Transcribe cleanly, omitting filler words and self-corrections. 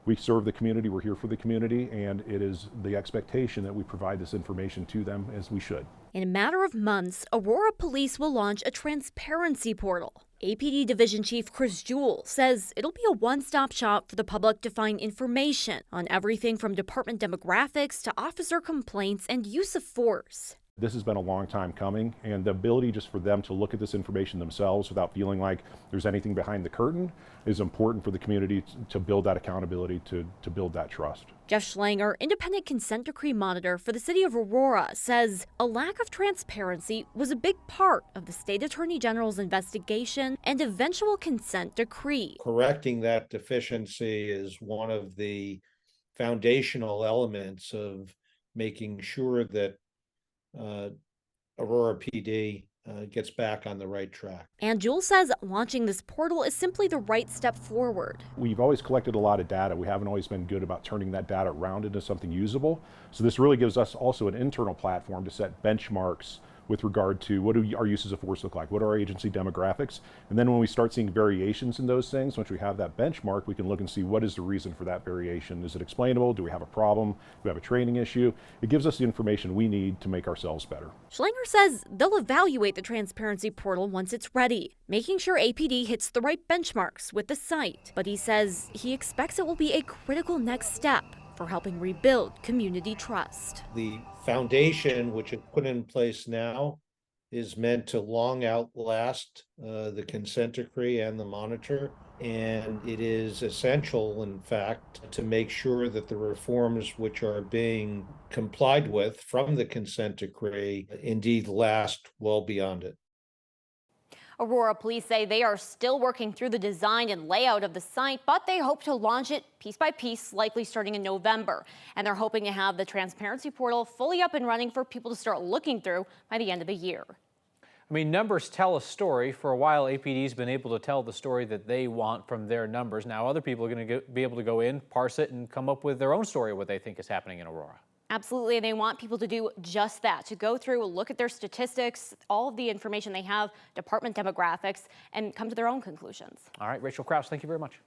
We serve the community, we're here for the community, and it is the expectation that we provide this information to them as we should. In a matter of months, Aurora Police will launch a transparency portal. APD Division Chief Chris Jewell says it'll be a one-stop shop for the public to find information on everything from department demographics to officer complaints and use of force. This has been a long time coming, and the ability just for them to look at this information themselves without feeling like there's anything behind the curtain is important for the community to build that accountability, to build that trust. Jeff Schlanger, independent consent decree monitor for the city of Aurora, says a lack of transparency was a big part of the state attorney general's investigation and eventual consent decree. Correcting that deficiency is one of the foundational elements of making sure that Aurora PD gets back on the right track. And Jewell says launching this portal is simply the right step forward. We've always collected a lot of data. We haven't always been good about turning that data around into something usable. So this really gives us also an internal platform to set benchmarks with regard to what do our uses of force look like, what are our agency demographics, and then when we start seeing variations in those things, once we have that benchmark, we can look and see what is the reason for that variation. Is it explainable? Do we have a problem? Do we have a training issue? It gives us the information we need to make ourselves better. Schlanger says they'll evaluate the transparency portal once it's ready, making sure APD hits the right benchmarks with the site. But he says he expects it will be a critical next step for helping rebuild community trust. The foundation, which is put in place now, is meant to long outlast the consent decree and the monitor. And it is essential, in fact, to make sure that the reforms which are being complied with from the consent decree indeed last well beyond it. Aurora Police say they are still working through the design and layout of the site, but they hope to launch it piece by piece, likely starting in November. And they're hoping to have the transparency portal fully up and running for people to start looking through by the end of the year. I mean, numbers tell a story. For a while, APD's been able to tell the story that they want from their numbers. Now other people are going to be able to go in, parse it, and come up with their own story of what they think is happening in Aurora. Absolutely, they want people to do just that, to go through, look at their statistics, all of the information they have, department demographics, and come to their own conclusions. All right, Rachel Krause, thank you very much.